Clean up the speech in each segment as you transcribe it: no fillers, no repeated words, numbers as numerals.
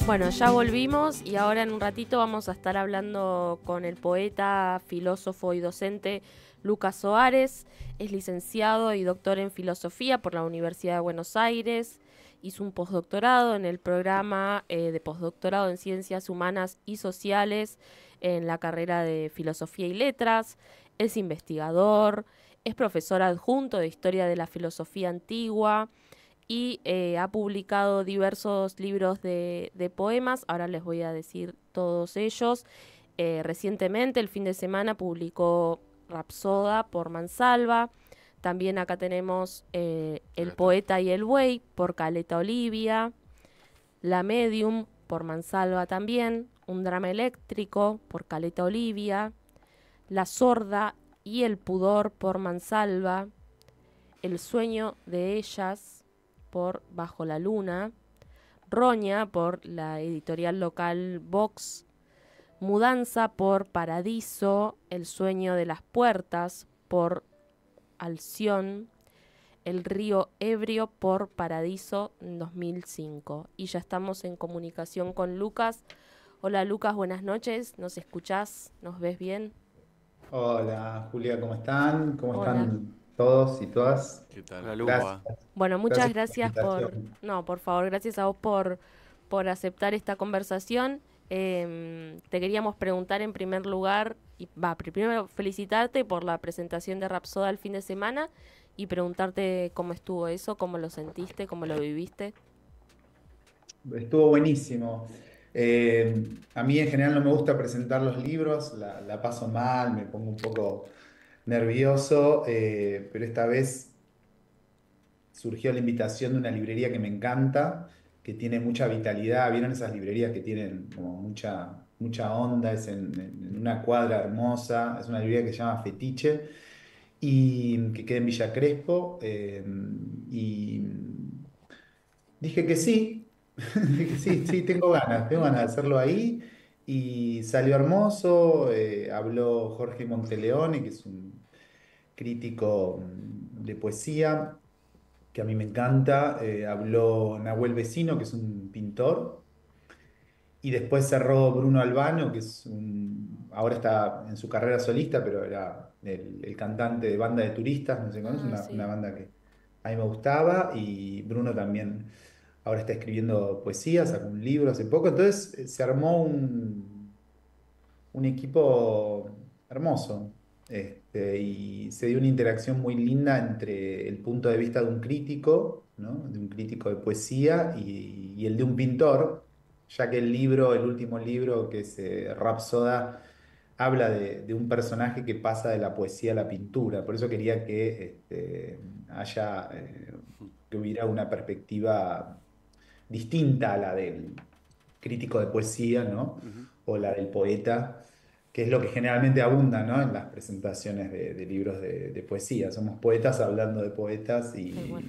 Bueno, ya volvimos y ahora en un ratito vamos a estar hablando con el poeta, filósofo y docente Lucas Soares. Es licenciado y doctor en filosofía por la Universidad de Buenos Aires. Hizo un postdoctorado en el programa de postdoctorado en Ciencias Humanas y Sociales en la carrera de Filosofía y Letras. Es investigador, es profesor adjunto de Historia de la Filosofía Antigua y ha publicado diversos libros de poemas. Ahora les voy a decir todos ellos. Recientemente, el fin de semana, publicó Rapsoda por Mansalva. También acá tenemos El poeta y el buey por Caleta Olivia. La Medium por Mansalva también. Un drama eléctrico por Caleta Olivia. La sorda y el pudor por Mansalva. El sueño de ellas por Bajo la Luna, Roña por la editorial local Vox, Mudanza por Paradiso, El sueño de las puertas por Alción, El río ebrio por Paradiso en 2005. Y ya estamos en comunicación con Lucas. Hola Lucas, buenas noches, ¿nos escuchás? ¿Nos ves bien? Hola Julia, ¿cómo están? ¿Cómo Hola. están todos y todas? ¿Qué tal? Hola Lu, Gracias, ¿Cómo va? Bueno, muchas gracias por la gracias invitación. no, por favor, gracias a vos por aceptar esta conversación. Te queríamos preguntar en primer lugar, primero felicitarte por la presentación de Rapsoda el fin de semana y preguntarte cómo estuvo eso, cómo lo sentiste, cómo lo viviste. Estuvo buenísimo. A mí en general no me gusta presentar los libros, la paso mal, me pongo un poco nervioso, pero esta vez surgió la invitación de una librería que me encanta, que tiene mucha vitalidad. ¿Vieron esas librerías que tienen como mucha onda? Es en una cuadra hermosa, es una librería que se llama Fetiche y que queda en Villa Crespo. Y dije que sí, dije sí, sí, tengo ganas de hacerlo ahí. Y salió hermoso, habló Jorge Monteleone, que es un crítico de poesía, que a mí me encanta, habló Nahuel Vecino, que es un pintor, y después cerró Bruno Albano, que ahora está en su carrera solista, pero era el cantante de Banda de Turistas, no sé si conoce, Ah, una sí. banda que a mí me gustaba, y Bruno también ahora está escribiendo poesía, sacó un libro hace poco, entonces se armó un equipo hermoso. Y se dio una interacción muy linda entre el punto de vista de un crítico, ¿no? De un crítico de poesía y el de un pintor, ya que el último libro, que es Rapsoda, habla de un personaje que pasa de la poesía a la pintura. Por eso quería que hubiera una perspectiva distinta a la del crítico de poesía, ¿no? ujú. O la del poeta, que es lo que generalmente abunda, ¿no? En las presentaciones de libros de poesía. Somos poetas hablando de poetas Tal cual.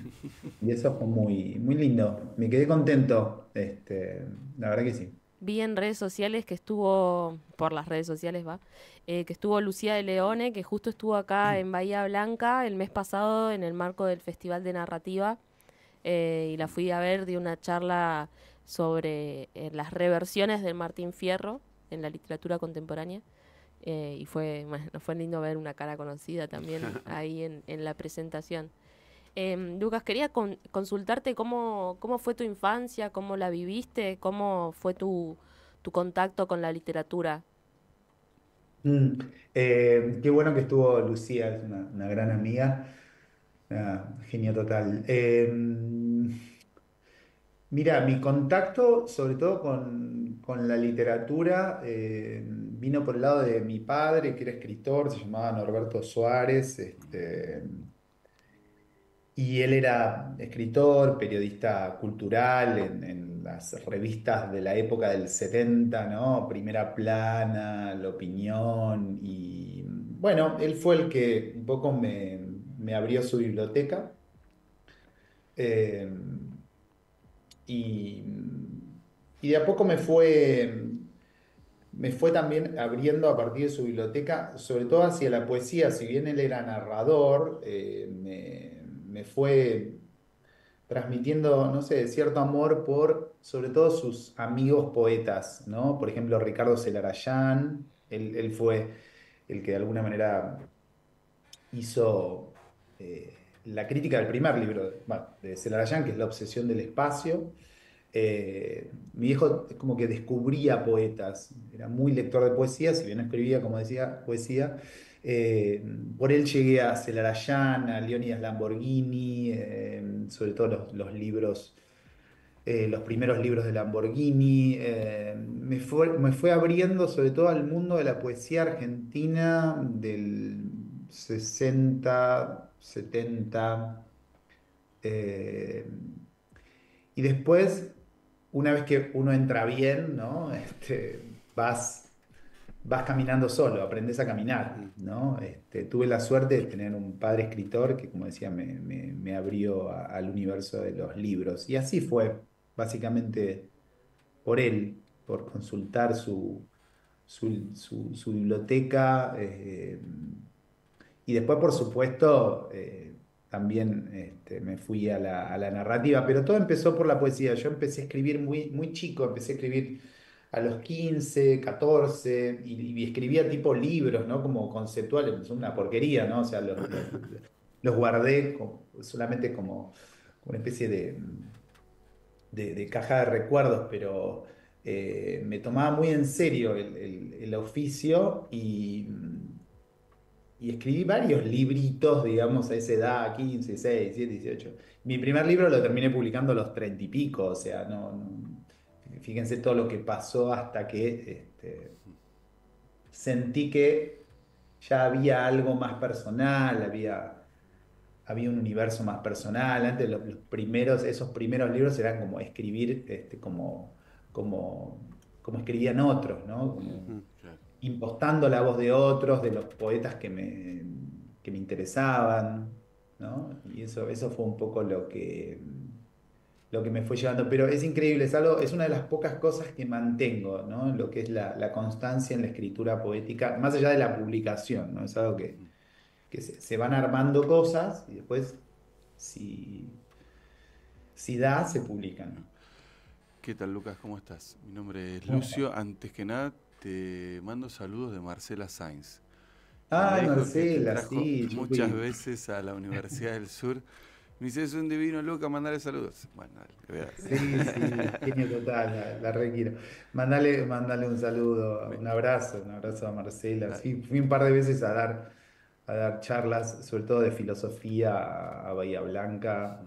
y eso fue muy, muy lindo. Me quedé contento, la verdad que sí. Vi en redes sociales que estuvo, por las redes sociales va, que estuvo Lucía de Leone, que justo estuvo acá en Bahía Blanca el mes pasado en el marco del Festival de Narrativa, y la fui a ver, di una charla sobre las reversiones del Martín Fierro en la literatura contemporánea, y bueno, fue lindo ver una cara conocida también ahí en la presentación. Lucas, quería consultarte cómo fue tu infancia, cómo la viviste, cómo fue tu contacto con la literatura. Mm, qué bueno que estuvo Lucía, es una gran amiga, una genio total. Mira, mi contacto, sobre todo con la literatura, vino por el lado de mi padre, que era escritor, se llamaba Norberto Suárez, y él era escritor, periodista cultural en las revistas de la época del 70, ¿no? Primera Plana, La Opinión, y bueno, él fue el que un poco me abrió su biblioteca. Eh, y, y de a poco me fue también abriendo a partir de su biblioteca, sobre todo hacia la poesía. Si bien él era narrador, me fue transmitiendo, no sé, cierto amor por, sobre todo, sus amigos poetas, ¿no? Por ejemplo, Ricardo Celarayán, él fue el que de alguna manera hizo la crítica del primer libro, bueno, de Celarayán, que es La obsesión del espacio. Mi hijo es como que descubría poetas, era muy lector de poesía, si bien no escribía, como decía, poesía. Eh, por él llegué a Celarayán, a Leónidas Lamborghini, sobre todo los libros, los primeros libros de Lamborghini. Me fue abriendo sobre todo al mundo de la poesía argentina del 60 70. eh, y después, una vez que uno entra bien, ¿no? Vas caminando solo, aprendes a caminar, ¿no? Tuve la suerte de tener un padre escritor que, como decía, me abrió al universo de los libros. Y así fue, básicamente por él, por consultar su biblioteca. Y después, por supuesto, también me fui a la narrativa, pero todo empezó por la poesía. Yo empecé a escribir muy, muy chico, empecé a escribir a los 15 14 y escribía tipo libros, ¿no? Como conceptuales, son una porquería, ¿no? O sea, los guardé solamente como una especie de caja de recuerdos, pero me tomaba muy en serio el oficio y escribí varios libritos, digamos, a esa edad, 15 6 7 18. Mi primer libro lo terminé publicando a los 30 y pico, o sea, fíjense todo lo que pasó hasta que sentí que ya había algo más personal, había un universo más personal. Antes esos primeros libros eran como escribir, como escribían otros, ¿no? Como Claro. impostando la voz de otros, de los poetas que me interesaban, ¿no? Y eso fue un poco lo que me fue llevando. Pero es increíble, es una de las pocas cosas que mantengo, ¿no? Lo que es la constancia en la escritura poética, más allá de la publicación, ¿no? Es algo que se van armando cosas y después, si da, se publican. ¿Qué tal, Lucas? ¿Cómo estás? Mi nombre es ¿Cómo estás? Lucio. Antes que nada, te mando saludos de Marcela Sainz, que me Ay, dijo que te Marcela, trajo sí, yo muchas fui. veces a la Universidad del Sur. Me dice, es un divino, Lucas, mandale saludos. Bueno, dale, le voy a dar. Sí, sí, genio total, la requiero. Mándale un saludo, un abrazo a Marcela. Dale. Sí, fui un par de veces a dar charlas, sobre todo de filosofía a Bahía Blanca,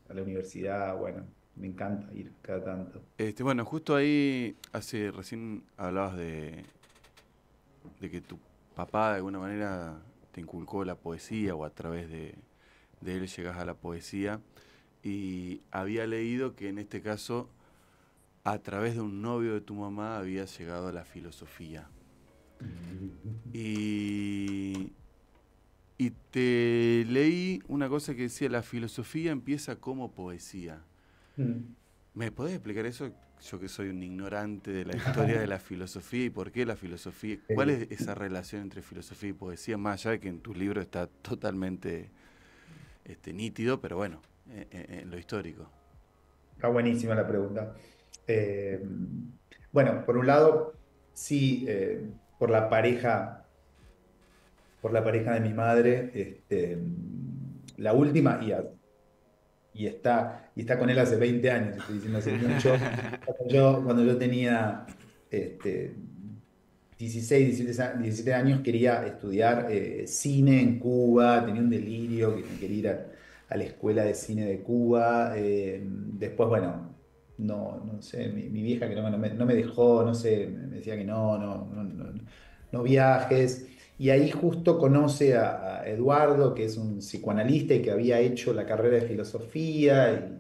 a la universidad. Bueno, me encanta ir cada tanto. Bueno, justo ahí, recién hablabas de que tu papá de alguna manera te inculcó la poesía o a través de él llegas a la poesía. Y había leído que en este caso, a través de un novio de tu mamá, había llegado a la filosofía. Y, y te leí una cosa que decía, la filosofía empieza como poesía. Mm. ¿Me podés explicar eso? Yo que soy un ignorante de la historia de la filosofía y por qué la filosofía, ¿cuál Eh, es esa relación entre filosofía y poesía? Más allá de que en tu libro está totalmente nítido, pero bueno, en lo histórico. Está buenísima la pregunta. Eh, bueno, por un lado, sí, por la pareja. Por la pareja de mi madre, la última, y está con él hace 20 años, estoy diciendo hace mucho. Cuando yo tenía este, 16, 17 años, quería estudiar cine en Cuba, tenía un delirio que me quería ir a la escuela de cine de Cuba. Después, bueno, no sé, mi vieja que no me dejó, no sé, me decía que no viajes. Y ahí justo conoce a Eduardo, que es un psicoanalista y que había hecho la carrera de filosofía.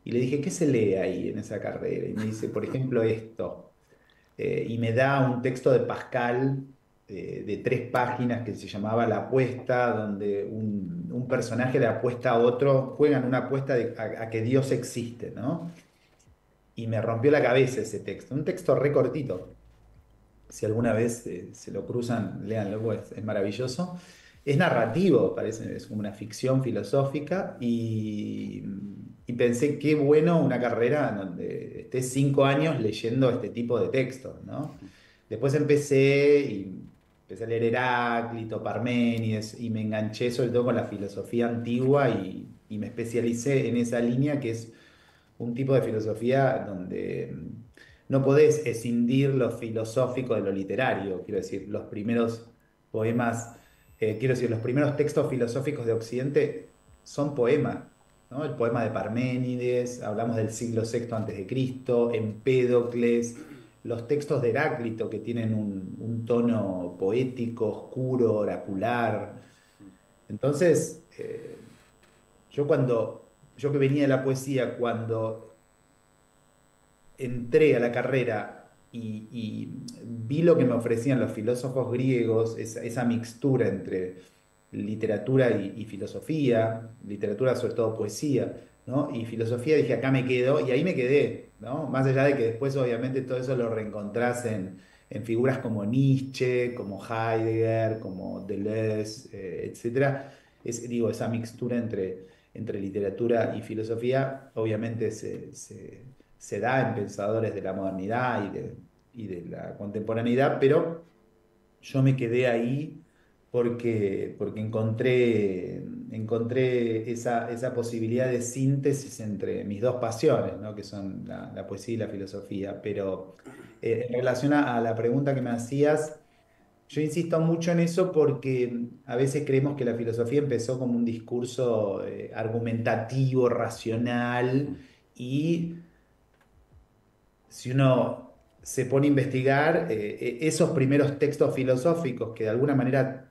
Y le dije, ¿qué se lee ahí en esa carrera? Y me dice, por ejemplo, esto. Y me da un texto de Pascal de 3 páginas que se llamaba La apuesta, donde un personaje le apuesta a otro, juegan una apuesta a que Dios existe, ¿no? Y me rompió la cabeza ese texto, un texto re cortito. Si alguna vez se lo cruzan, léanlo, pues es maravilloso. es narrativo, parece, es como una ficción filosófica y pensé qué bueno una carrera en donde esté 5 años leyendo este tipo de textos, ¿no? Después empecé a leer Heráclito, Parménides y me enganché sobre todo con la filosofía antigua y me especialicé en esa línea que es un tipo de filosofía donde no podés escindir lo filosófico de lo literario. Quiero decir, los primeros poemas, quiero decir, los primeros textos filosóficos de Occidente son poemas, ¿no? El poema de Parménides, hablamos del siglo sexto antes de Cristo, Empédocles, los textos de Heráclito que tienen un tono poético, oscuro, oracular. Entonces, yo que venía de la poesía, cuando entré a la carrera y vi lo que me ofrecían los filósofos griegos, esa mixtura entre literatura y filosofía, literatura sobre todo poesía, ¿no? Y filosofía, dije, acá me quedo, y ahí me quedé, ¿no? Más allá de que después obviamente todo eso lo reencontrás en figuras como Nietzsche, como Heidegger, como Deleuze, etcétera. Digo, esa mixtura entre literatura y filosofía, obviamente se da en pensadores de la modernidad y de la contemporaneidad, pero yo me quedé ahí porque encontré esa posibilidad de síntesis entre mis dos pasiones, ¿no? Que son la poesía y la filosofía. Pero en relación a la pregunta que me hacías, yo insisto mucho en eso porque a veces creemos que la filosofía empezó como un discurso argumentativo, racional, y si uno se pone a investigar, esos primeros textos filosóficos que de alguna manera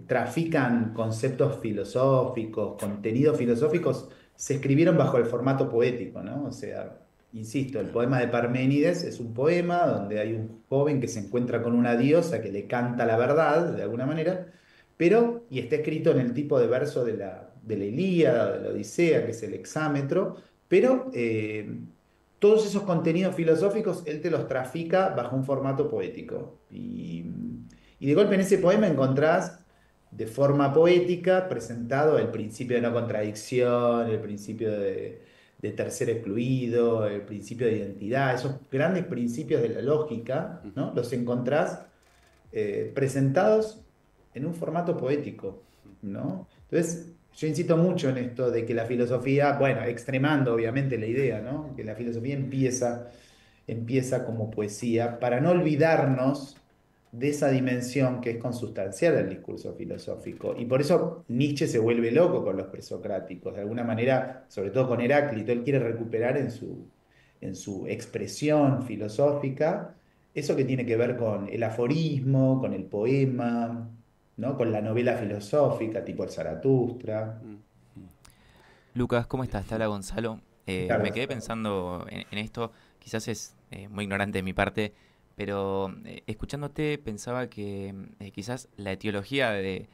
trafican conceptos filosóficos, contenidos filosóficos, se escribieron bajo el formato poético, ¿no? O sea, insisto, el poema de Parménides es un poema donde hay un joven que se encuentra con una diosa que le canta la verdad, de alguna manera, y está escrito en el tipo de verso de la Ilíada, de la Odisea, que es el hexámetro, pero todos esos contenidos filosóficos él te los trafica bajo un formato poético. Y de golpe en ese poema encontrás de forma poética presentado el principio de no contradicción, el principio de tercer excluido, el principio de identidad, esos grandes principios de la lógica, ¿no? Los encontrás presentados en un formato poético, ¿no? Entonces, yo insisto mucho en esto de que la filosofía, bueno, extremando obviamente la idea, ¿no? Que la filosofía empieza como poesía para no olvidarnos de esa dimensión que es consustancial al discurso filosófico. Y por eso Nietzsche se vuelve loco con los presocráticos, de alguna manera, sobre todo con Heráclito, él quiere recuperar en su expresión filosófica eso que tiene que ver con el aforismo, con el poema, ¿no? Con la novela filosófica, tipo el Zaratustra. Lucas, ¿cómo estás? Te habla Gonzalo. Me Claro. quedé pensando en esto, quizás es muy ignorante de mi parte, pero escuchándote pensaba que quizás la etiología de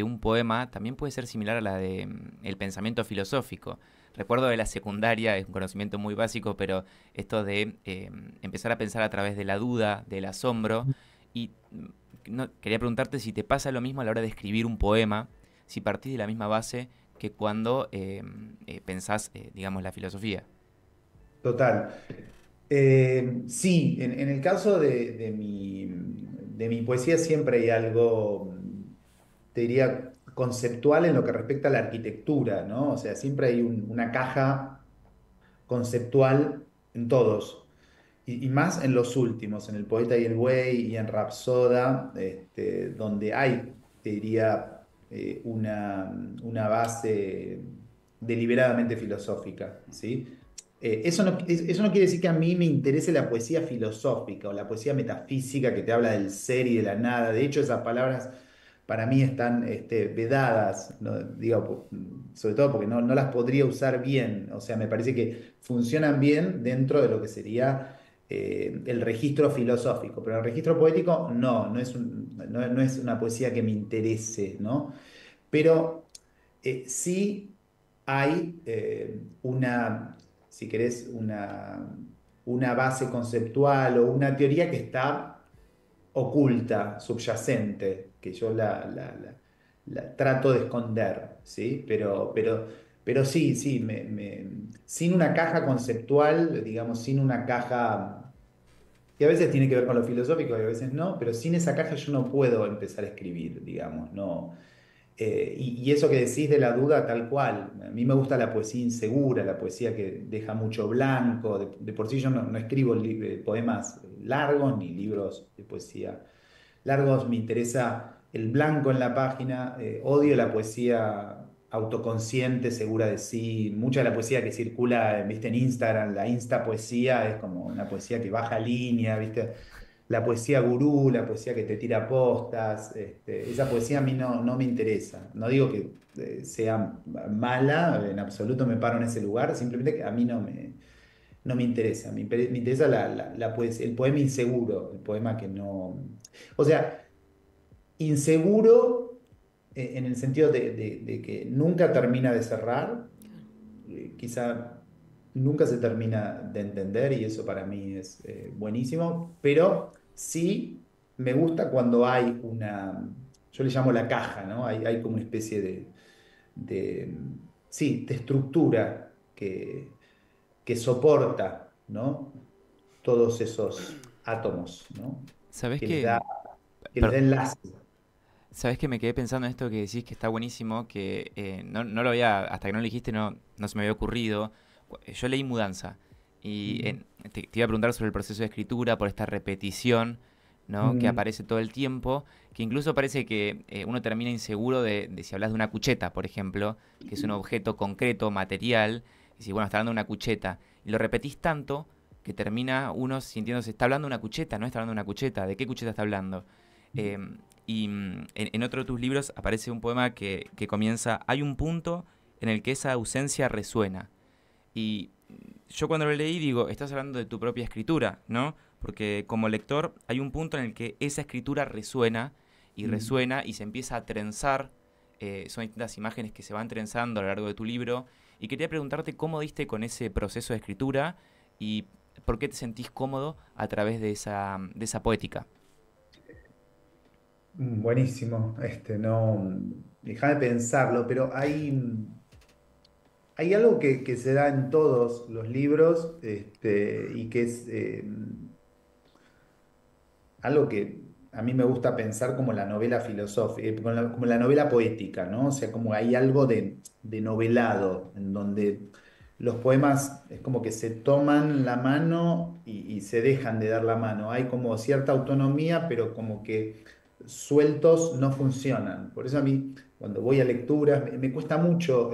un poema también puede ser similar a la de el pensamiento filosófico. Recuerdo de la secundaria, es un conocimiento muy básico, pero esto de empezar a pensar a través de la duda, del asombro, y quería preguntarte si te pasa lo mismo a la hora de escribir un poema, si partís de la misma base que cuando pensás, digamos, la filosofía. Total. Sí, en el caso de mi poesía siempre hay algo, te diría, conceptual en lo que respecta a la arquitectura, ¿no? O sea, siempre hay una caja conceptual en todos, y más en los últimos, en El Poeta y el Buey y en Rapsoda, donde hay, te diría, una base deliberadamente filosófica, ¿sí? Eso no quiere decir que a mí me interese la poesía filosófica o la poesía metafísica que te habla del ser y de la nada. De hecho, esas palabras para mí están vedadas, ¿no? Digo, sobre todo porque no las podría usar bien. O sea, me parece que funcionan bien dentro de lo que sería el registro filosófico, pero el registro poético no es una poesía que me interese, ¿no? Pero sí hay si querés, una base conceptual o una teoría que está oculta, subyacente, que yo trato de esconder, ¿sí? Pero sí, sí, sin una caja conceptual, digamos, sin una caja que a veces tiene que ver con lo filosófico y a veces no, pero sin esa caja yo no puedo empezar a escribir, digamos, no. Y eso que decís de la duda, tal cual. A mí me gusta la poesía insegura, la poesía que deja mucho blanco. De por sí yo no escribo poemas largos ni libros de poesía largos. Me interesa el blanco en la página. Odio la poesía autoconsciente, segura de sí. Mucha de la poesía que circula, viste, en Instagram, la insta poesía es como una poesía que baja línea, viste, la poesía gurú, la poesía que te tira postas, esa poesía a mí no me interesa. No digo que sea mala, en absoluto me paro en ese lugar, simplemente que a mí no me interesa. Me interesa el poema inseguro, el poema que no... O sea, inseguro en el sentido de que nunca termina de cerrar, quizá nunca se termina de entender y eso para mí es buenísimo, pero sí me gusta cuando hay yo le llamo la caja, ¿no? Hay como una especie de, sí, de estructura que soporta, ¿no? Todos esos átomos, ¿no? ¿Sabés Que les da, que, que les da per- enlace. sabés que me quedé pensando en esto que decís que está buenísimo, que no lo había, hasta que no lo dijiste, no se me había ocurrido. Yo leí Mudanza y Mm, te iba a preguntar sobre el proceso de escritura, por esta repetición, ¿no? Que mm, aparece todo el tiempo, que incluso parece que uno termina inseguro de si hablas de una cucheta, por ejemplo, que es un objeto concreto, material, y si, bueno, está hablando de una cucheta, y lo repetís tanto que termina uno sintiéndose, está hablando de una cucheta, no está hablando de una cucheta, ¿de qué cucheta está hablando? Em, en otro de tus libros aparece un poema que comienza, hay un punto en el que esa ausencia resuena. Y yo cuando lo leí digo, estás hablando de tu propia escritura, ¿no? Porque como lector hay un punto en el que esa escritura mm. resuena y se empieza a trenzar. Son distintas imágenes que se van trenzando a lo largo de tu libro. Y quería preguntarte cómo diste con ese proceso de escritura y por qué te sentís cómodo a través de esa poética. Buenísimo. No, deja de pensarlo, pero hay algo que se da en todos los libros, y que es algo que a mí me gusta pensar como la novela filosófica, como la novela poética, ¿no? O sea, como hay algo de novelado, en donde los poemas es como que se toman la mano y se dejan de dar la mano. Hay como cierta autonomía, pero como que sueltos no funcionan. Por eso a mí, cuando voy a lecturas, me cuesta mucho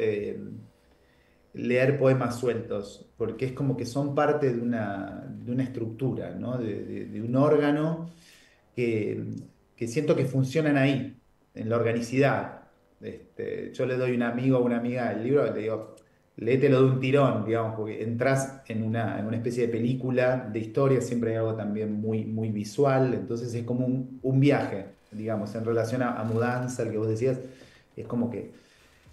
leer poemas sueltos, porque es como que son parte de una estructura, ¿no? De un órgano que, que siento que funcionan ahí, en la organicidad. Yo le doy a un amigo o una amiga el libro, le digo, léetelo de un tirón, digamos, porque entras en una especie de película de historia, siempre hay algo también muy, muy visual, entonces es como un viaje, digamos, en relación a mudanza, el que vos decías, es como que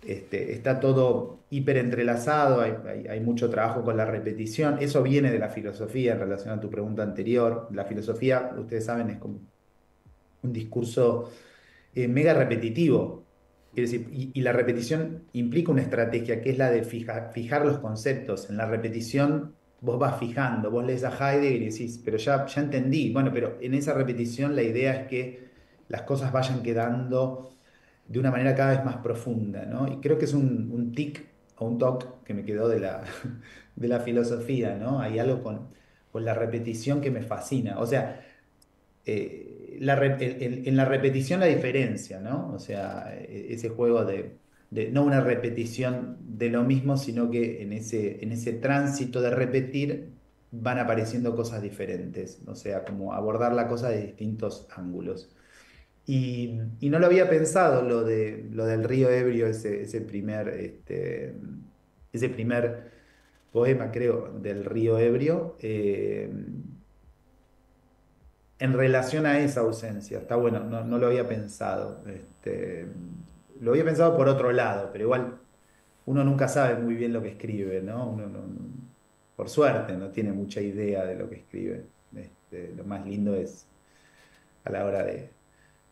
está todo hiper entrelazado, hay mucho trabajo con la repetición. Eso viene de la filosofía en relación a tu pregunta anterior. La filosofía, ustedes saben, es como un discurso mega repetitivo. Quiere decir, y la repetición implica una estrategia que es la de fijar los conceptos. En la repetición vos vas fijando, vos lees a Heidegger y decís, pero ya entendí. Bueno, pero en esa repetición la idea es que las cosas vayan quedando de una manera cada vez más profunda, ¿no? Y creo que es un tic o un toc que me quedó de la filosofía, ¿no? Hay algo con la repetición que me fascina. O sea, en la repetición la diferencia, ¿no? O sea, ese juego de no una repetición de lo mismo, sino que en ese tránsito de repetir van apareciendo cosas diferentes, o sea, como abordar la cosa de distintos ángulos. Y no lo había pensado lo del río Ebrio, ese primer poema, creo, del río Ebrio, en relación a esa ausencia. Está bueno, no lo había pensado. Lo había pensado por otro lado, pero igual uno nunca sabe muy bien lo que escribe, ¿no? Uno por suerte no tiene mucha idea de lo que escribe. Lo más lindo es a la hora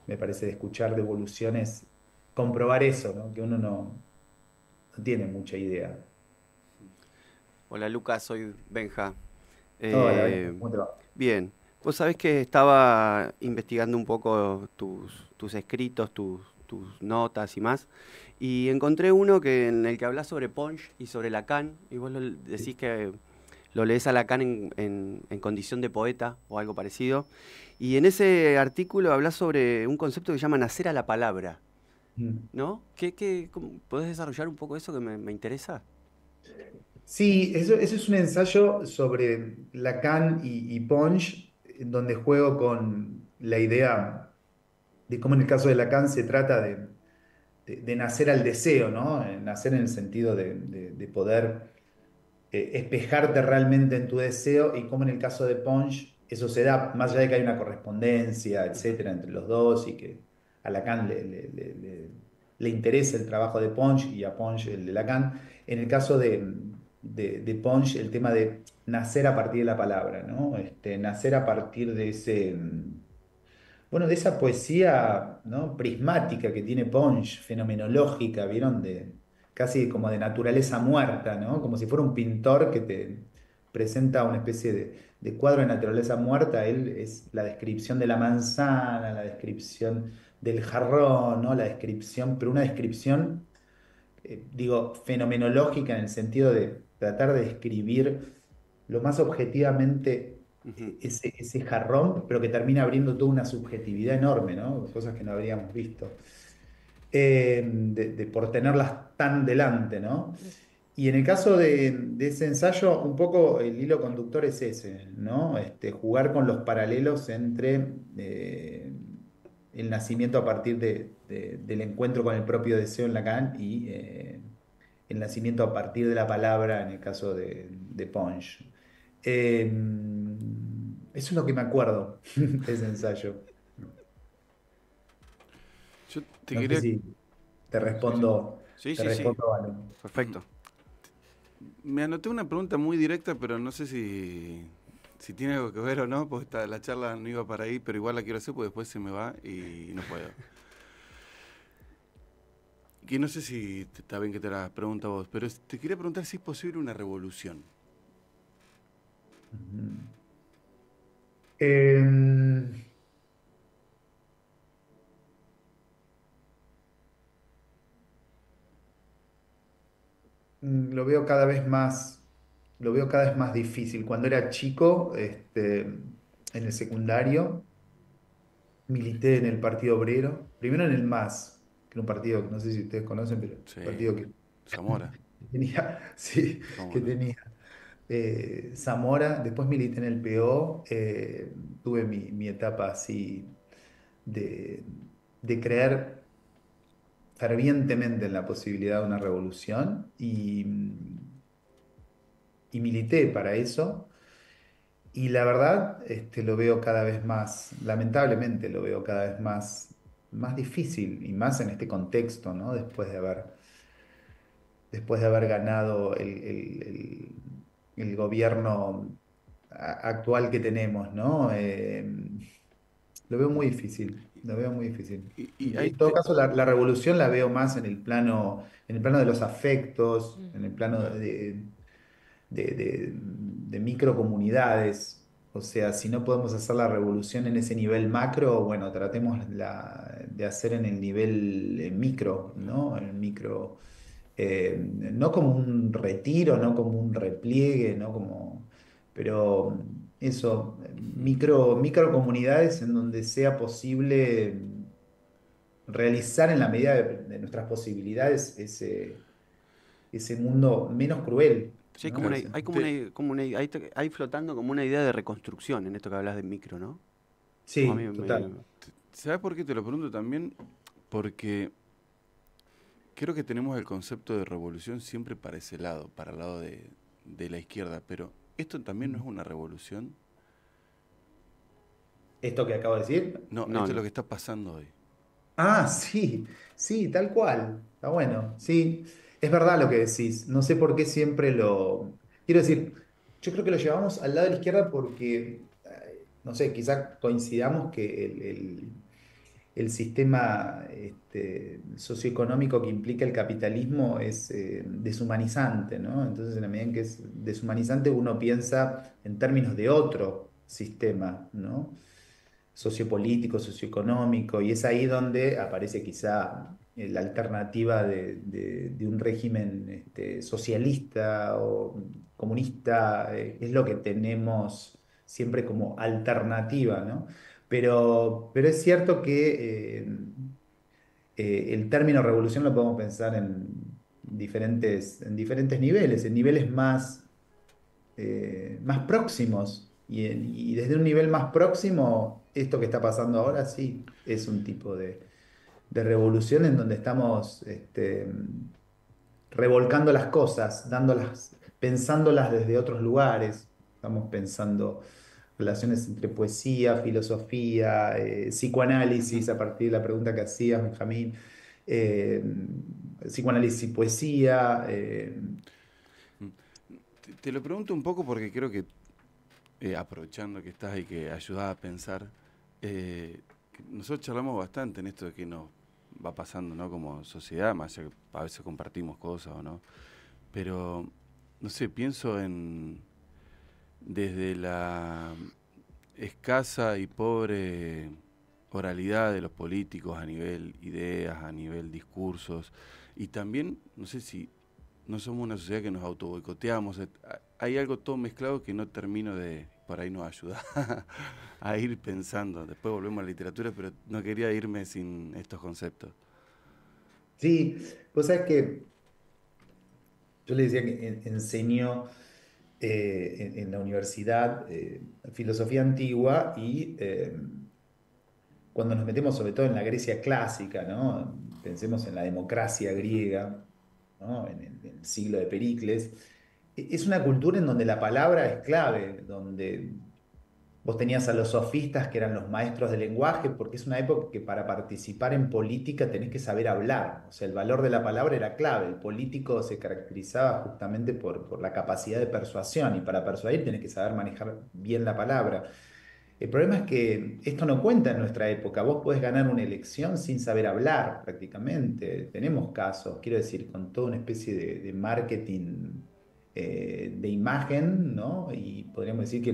me parece, de escuchar devoluciones comprobar eso, ¿no? Que uno no tiene mucha idea. Hola Lucas, soy Benja. Hola, Benja, Eh, ¿cómo te va? Bien, vos sabés que estaba investigando un poco tus escritos, tus notas y más, y encontré uno en el que hablas sobre Punch y sobre Lacan, y vos Sí. decís que lo lees a Lacan en condición de poeta o algo parecido, y en ese artículo hablas sobre un concepto que se llama nacer a la palabra, Mm. ¿no? ¿Podés desarrollar un poco eso que me interesa? Sí, eso es un ensayo sobre Lacan y Ponge, en donde juego con la idea de cómo en el caso de Lacan se trata de nacer al deseo, ¿no? Nacer en el sentido de poder espejarte realmente en tu deseo y cómo en el caso de Ponge eso se da, más allá de que hay una correspondencia, Ujú. etcétera, entre los dos y que a Lacan le interesa el trabajo de Ponge y a Ponge el de Lacan. En el caso de Ponge, el tema de nacer a partir de la palabra, ¿no? Nacer a partir de bueno, de esa poesía, ¿no? Prismática que tiene Ponge, fenomenológica, ¿vieron? Casi como de naturaleza muerta, ¿no? Como si fuera un pintor que te presenta una especie de cuadro de naturaleza muerta. Él es la descripción de la manzana, la descripción del jarrón, ¿no? La descripción, pero una descripción, digo, fenomenológica en el sentido de tratar de describir lo más objetivamente Ujú. ese jarrón, pero que termina abriendo toda una subjetividad enorme, ¿no? Cosas que no habríamos visto, por tenerlas tan delante, ¿no? Y en el caso de ese ensayo, un poco el hilo conductor es ese, ¿no? Jugar con los paralelos entre el nacimiento a partir del encuentro con el propio deseo en Lacan y el nacimiento a partir de la palabra en el caso de Ponge. Eso es lo que me acuerdo de ese ensayo. Yo te No sé quería... si te Sí, sí. respondo, Sí, te sí, sí. respondo algo. Perfecto. Me anoté una pregunta muy directa, pero no sé si tiene algo que ver o no, porque la charla no iba para ahí, pero igual la quiero hacer porque después se me va y no puedo. Que no sé si está bien que te la pregunto a vos, pero te quería preguntar si es posible una revolución. Ujú. Em, lo veo cada vez más, lo veo cada vez más difícil. Cuando era chico, en el secundario, milité en el Partido Obrero, primero en el MAS, que era un partido que no sé si ustedes conocen, pero un Sí. partido que Zamora. tenía, sí, ¿Cómo que no? tenía Zamora, después milité en el PO, tuve mi etapa así de, de creer fervientemente en la posibilidad de una revolución y milité para eso. Y la verdad, lo veo cada vez más, lamentablemente lo veo cada vez más difícil y más en este contexto, ¿no? Después de haber ganado el gobierno actual que tenemos, ¿no? Lo veo muy difícil, lo veo muy difícil. Y ahí En todo caso, la revolución la veo más en el plano de los afectos, en el plano claro. de microcomunidades. O sea, si no podemos hacer la revolución en ese nivel macro, bueno, tratemos de hacer en el nivel micro, ¿no? El micro, no como un retiro, no como un repliegue, no como, pero eso, microcomunidades en donde sea posible realizar en la medida de nuestras posibilidades ese mundo menos cruel, Sí, ¿no? hay hay flotando como una idea de reconstrucción en esto que hablas de micro, ¿no? Como a mí Sí, total. ¿Sabes por qué te lo pregunto también? Porque creo que tenemos el concepto de revolución siempre para ese lado, para el lado de la izquierda, pero esto también no es una revolución. Esto que acabo de decir. No, No, esto es lo no. que está pasando hoy. Ah, sí, sí, tal cual. Está bueno. Sí, es verdad lo que decís. No sé por qué siempre lo... Quiero decir, yo creo que lo llevamos al lado de la izquierda porque, no sé, quizá coincidamos que el sistema socioeconómico que implica el capitalismo es deshumanizante, ¿no? Entonces, en la medida en que es deshumanizante, uno piensa en términos de otro sistema, ¿no? Sociopolítico, socioeconómico, y es ahí donde aparece quizá la alternativa de un régimen socialista o comunista, es lo que tenemos siempre como alternativa, ¿no? Pero es cierto que el término revolución lo podemos pensar en diferentes niveles, en niveles más próximos. Y desde un nivel más próximo, esto que está pasando ahora sí es un tipo de revolución en donde estamos revolcando las cosas, pensándolas desde otros lugares. Estamos pensando relaciones entre poesía, filosofía, psicoanálisis, a partir de la pregunta que hacías, Benjamín, eh, psicoanálisis y poesía. Te lo pregunto un poco porque creo que, aprovechando que estás y que ayudás a pensar, que nosotros charlamos bastante en esto de que nos va pasando, ¿no? Como sociedad, más allá que a veces compartimos cosas o no, pero, no sé, pienso en desde la escasa y pobre oralidad de los políticos a nivel ideas, a nivel discursos, y también, no sé si no somos una sociedad que nos autoboicoteamos, hay algo todo mezclado que no termino de, por ahí nos ayuda a ir pensando, después volvemos a la literatura, pero no quería irme sin estos conceptos. Sí, pues sabes que yo le decía que enseñó en la universidad filosofía antigua y cuando nos metemos sobre todo en la Grecia clásica, ¿no? Pensemos en la democracia griega, ¿no? En el siglo de Pericles, es una cultura en donde la palabra es clave, donde vos tenías a los sofistas que eran los maestros del lenguaje, porque es una época que para participar en política tenés que saber hablar. O sea, el valor de la palabra era clave. El político se caracterizaba justamente por la capacidad de persuasión y para persuadir tenés que saber manejar bien la palabra. El problema es que esto no cuenta en nuestra época. Vos podés ganar una elección sin saber hablar prácticamente. Tenemos casos, quiero decir, con toda una especie de marketing de imagen, ¿no? Y podríamos decir que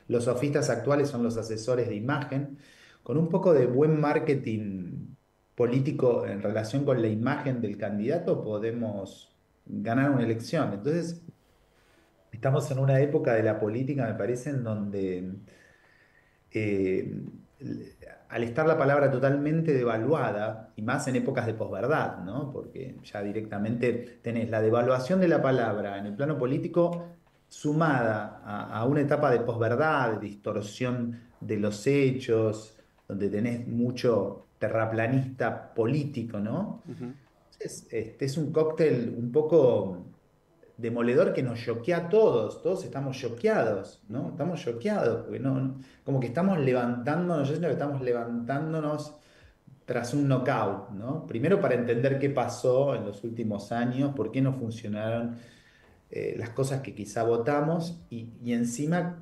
los sofistas actuales son los asesores de imagen, con un poco de buen marketing político en relación con la imagen del candidato, podemos ganar una elección. Entonces, estamos en una época de la política, me parece, en donde eh, al estar la palabra totalmente devaluada, y más en épocas de posverdad, ¿no? Porque ya directamente tenés la devaluación de la palabra en el plano político sumada a una etapa de posverdad, de distorsión de los hechos, donde tenés mucho terraplanista político, ¿no? Ujú. Es un cóctel un poco demoledor que nos choquea a todos, todos estamos choqueados, ¿no? Estamos choqueados, porque como que estamos levantándonos, yo siento que estamos levantándonos tras un knockout, ¿no? Primero para entender qué pasó en los últimos años, por qué no funcionaron las cosas que quizá votamos, y encima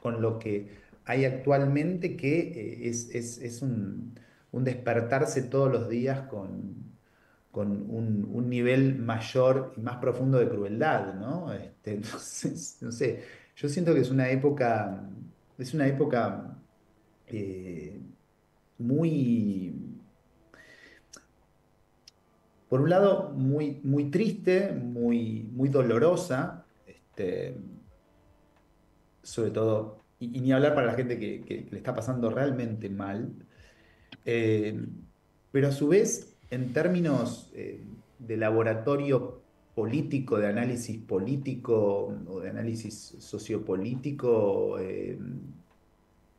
con lo que hay actualmente, que es un despertarse todos los días con un nivel mayor y más profundo de crueldad, ¿no? Entonces, no sé, yo siento que es una época eh, muy, por un lado, muy, muy triste, muy, muy dolorosa, sobre todo, y ni hablar para la gente que le está pasando realmente mal, eh, pero a su vez, en términos de laboratorio político, de análisis político o de análisis sociopolítico,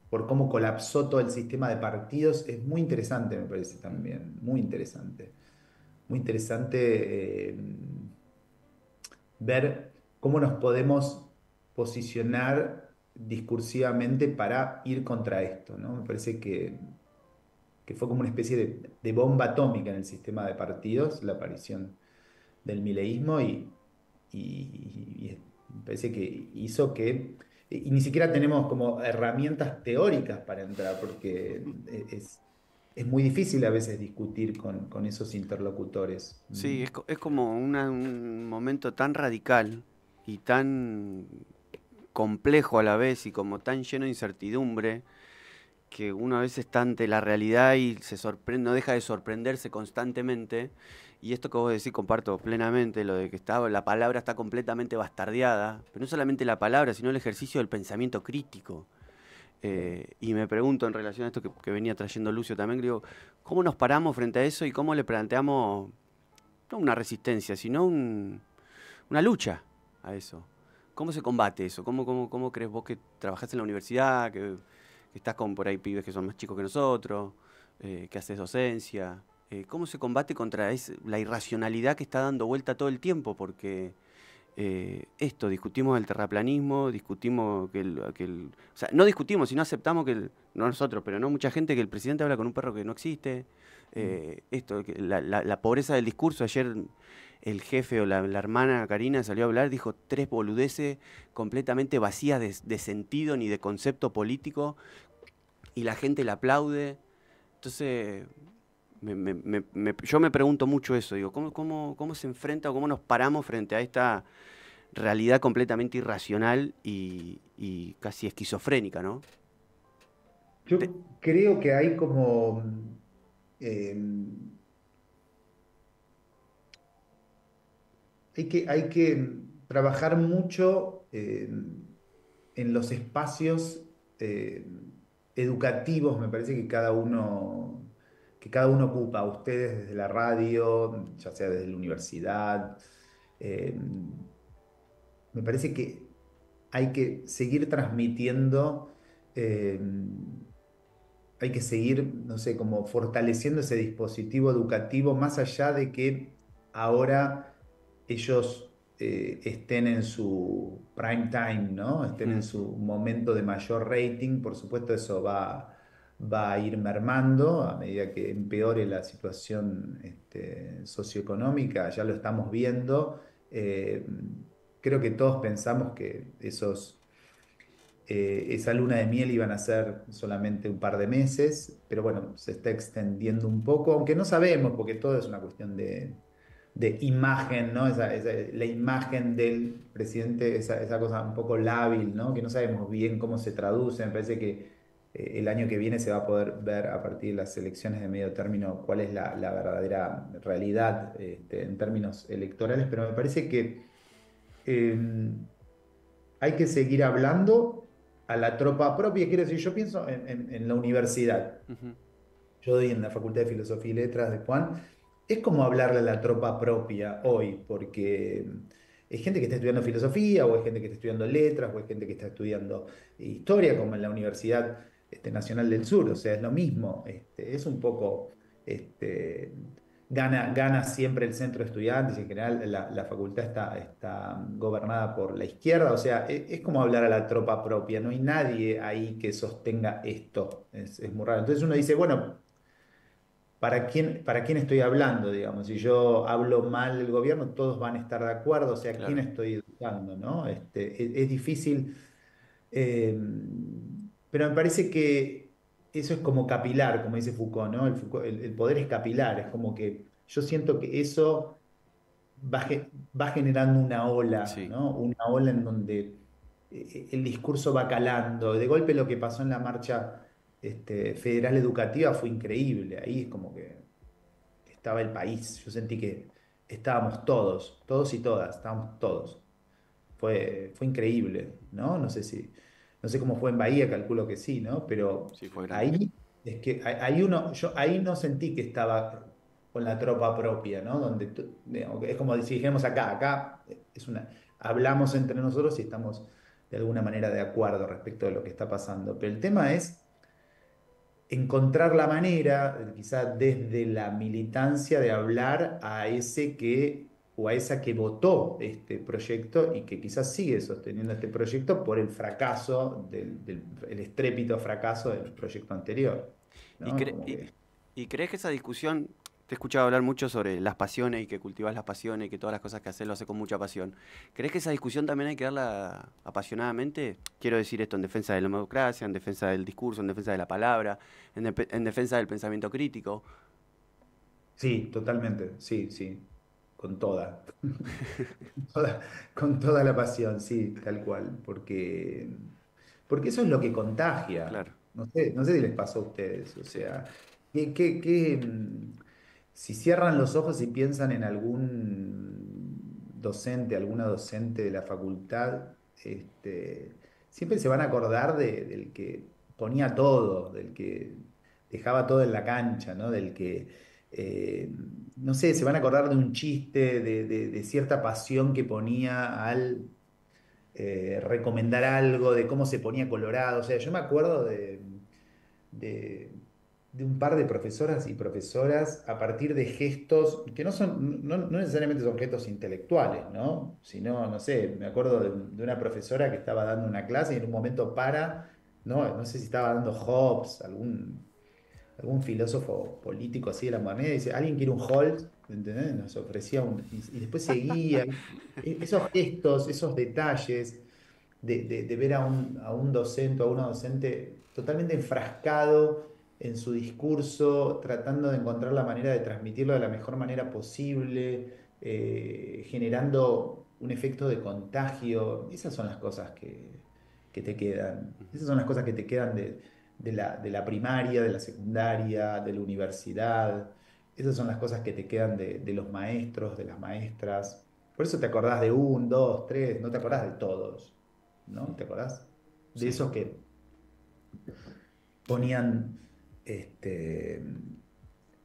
por cómo colapsó todo el sistema de partidos, es muy interesante, me parece también, muy interesante. Muy interesante ver cómo nos podemos posicionar discursivamente para ir contra esto, ¿no? Me parece que fue como una especie de bomba atómica en el sistema de partidos, la aparición del mileísmo y me parece que hizo que, y ni siquiera tenemos como herramientas teóricas para entrar, porque es, es muy difícil a veces discutir con esos interlocutores. Sí, es como un momento tan radical y tan complejo a la vez y como tan lleno de incertidumbre que uno a veces está ante la realidad y se sorprende, no deja de sorprenderse constantemente. Y esto que vos decís comparto plenamente, lo de que la palabra está completamente bastardeada, pero no solamente la palabra, sino el ejercicio del pensamiento crítico. Y me pregunto en relación a esto que venía trayendo Lucio también, digo, ¿cómo nos paramos frente a eso y cómo le planteamos, no una resistencia, sino una lucha a eso? ¿Cómo se combate eso? ¿Cómo crees vos que trabajás en la universidad, que estás con por ahí pibes que son más chicos que nosotros, que haces docencia? ¿Cómo se combate contra la irracionalidad que está dando vuelta todo el tiempo? Porque discutimos el terraplanismo, discutimos o sea, no discutimos, sino aceptamos no nosotros, pero no mucha gente, que el presidente habla con un perro que no existe. La pobreza del discurso. Ayer el jefe o la hermana Karina salió a hablar, dijo 3 boludeces completamente vacías de sentido ni de concepto político, y la gente la aplaude. Entonces, yo me pregunto mucho eso, digo, ¿cómo se enfrenta o cómo nos paramos frente a esta realidad completamente irracional y casi esquizofrénica, ¿no? Yo creo que hay como... eh, hay que trabajar mucho en los espacios eh, educativos, me parece que cada uno ocupa. Ustedes desde la radio, ya sea desde la universidad. eh, Me parece que hay que seguir transmitiendo, eh, hay que seguir, no sé, como fortaleciendo ese dispositivo educativo, más allá de que ahora ellos estén en su prime time, ¿no? Estén en Mm. su momento de mayor rating. Por supuesto, eso va a ir mermando a medida que empeore la situación socioeconómica. Ya lo estamos viendo. Eh, Creo que todos pensamos que esa luna de miel iban a ser solamente un par de meses, pero bueno, se está extendiendo un poco, aunque no sabemos, porque todo es una cuestión de imagen, ¿no? La imagen del presidente, esa cosa un poco lábil, ¿no? Que no sabemos bien cómo se traduce. Me parece que el año que viene se va a poder ver a partir de las elecciones de medio término cuál es la verdadera realidad en términos electorales, pero me parece que eh, hay que seguir hablando a la tropa propia. Quiero decir, yo pienso en la universidad. Ujú. Yo doy en la Facultad de Filosofía y Letras de Juan. Es como hablarle a la tropa propia hoy, porque hay gente que está estudiando filosofía, o hay gente que está estudiando letras, o hay gente que está estudiando historia, como en la Universidad Nacional del Sur. O sea, es lo mismo. Es un poco, este, gana siempre el centro de estudiantes, y en general la facultad está gobernada por la izquierda. O sea, es como hablar a la tropa propia. No hay nadie ahí que sostenga esto. Es muy raro. Entonces uno dice, bueno, ¿para quién estoy hablando? Digamos, si yo hablo mal del gobierno, todos van a estar de acuerdo. O sea, ¿a quién Claro. estoy educando, no? Es difícil, eh, pero me parece que eso es como capilar, como dice Foucault, ¿no? El poder es capilar. Es como que yo siento que eso va generando una ola, Sí. ¿no? Una ola en donde el discurso va calando. De golpe lo que pasó en la marcha federal educativa fue increíble. Ahí es como que estaba el país. Yo sentí que estábamos todos y todas, estábamos todos. Fue increíble, ¿no? No sé cómo fue en Bahía, calculo que sí, ¿no? Pero Sí, fue grande. ahí es que yo ahí no sentí que estaba con la tropa propia, ¿no? Donde digamos, es como si dijéramos acá hablamos entre nosotros y estamos de alguna manera de acuerdo respecto de lo que está pasando. Pero el tema es encontrar la manera, quizá desde la militancia, de hablar a ese que o a esa que votó este proyecto y que quizás sigue sosteniendo este proyecto por el fracaso, el estrépito fracaso del proyecto anterior, ¿Y, ¿no? Como que... y crees que esa discusión, te he escuchado hablar mucho sobre las pasiones y que cultivas las pasiones y que todas las cosas que haces lo haces con mucha pasión. ¿Crees que esa discusión también hay que darla apasionadamente? Quiero decir esto en defensa de la democracia, en defensa del discurso, en defensa de la palabra, en defensa del pensamiento crítico. Sí, totalmente, sí, sí, con toda, toda- con toda la pasión, sí, tal cual, porque eso es lo que contagia. Claro, No sé si les pasó a ustedes, o sí, sea, si cierran los ojos y piensan en algún docente, alguna docente de la facultad, siempre se van a acordar del que ponía todo, del que dejaba todo en la cancha, ¿no? Del que, eh, no sé, se van a acordar de un chiste, de cierta pasión que ponía al recomendar algo, de cómo se ponía colorado. O sea, yo me acuerdo de, de un par de profesoras y profesoras a partir de gestos que no necesariamente son gestos intelectuales, ¿no? Sino, no sé, me acuerdo de una profesora que estaba dando una clase y en un momento no sé si estaba dando Hobbes, algún filósofo político así de la modernidad, y dice, ¿alguien quiere un Holt? ¿Entendés? Nos ofrecía y después seguía. Esos gestos, esos detalles de ver a un docente o a una docente totalmente enfrascado en su discurso, tratando de encontrar la manera de transmitirlo de la mejor manera posible, generando un efecto de contagio. Esas son las cosas que te quedan. Esas son las cosas que te quedan de la primaria, de la secundaria, de la universidad. Esas son las cosas que te quedan de los maestros, de las maestras. Por eso te acordás de un, dos, tres, no te acordás de todos, ¿no? ¿Te acordás? De sí. esos que ponían este,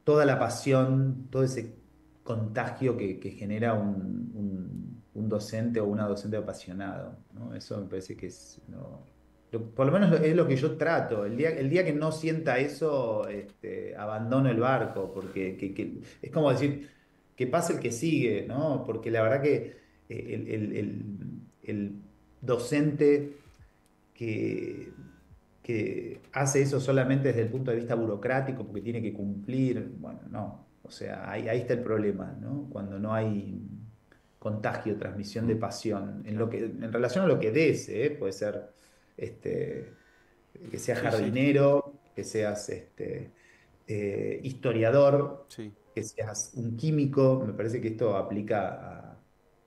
toda la pasión, todo ese contagio que genera un docente o una docente apasionado, ¿no? Eso me parece que es, no, por lo menos es lo que yo trato. El día que no sienta eso, abandono el barco, porque es como decir, que pase el que sigue, ¿no? Porque la verdad que el docente que, que hace eso solamente desde el punto de vista burocrático, porque tiene que cumplir, bueno, no. O sea, ahí está el problema, ¿no? Cuando no hay contagio, transmisión de pasión, Claro. en relación a lo que des, ¿eh? Puede ser este, que seas Sí, sí, jardinero, que seas historiador, sí. que seas un químico. Me parece que esto aplica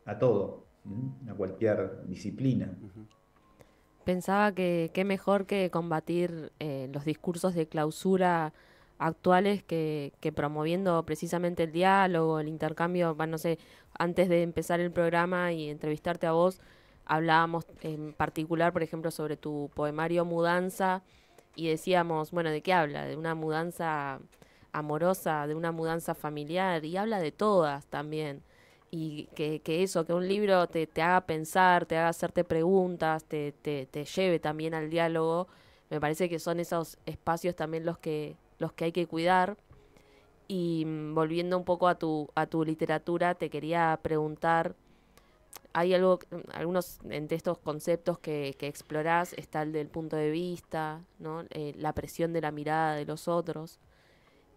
a todo, ¿m? A cualquier disciplina. Ujú. Pensaba que qué mejor que combatir los discursos de clausura actuales que promoviendo precisamente el diálogo, el intercambio. No sé, antes de empezar el programa y entrevistarte a vos, hablábamos en particular, por ejemplo, sobre tu poemario Mudanza y decíamos, bueno, ¿de qué habla? De una mudanza amorosa, de una mudanza familiar y habla de todas también. Y que eso, que un libro te haga pensar, te haga hacerte preguntas, te lleve también al diálogo, me parece que son esos espacios también los que hay que cuidar. Y volviendo un poco a tu literatura, te quería preguntar, hay algunos entre estos conceptos que explorás, está el del punto de vista, ¿no? La presión de la mirada de los otros.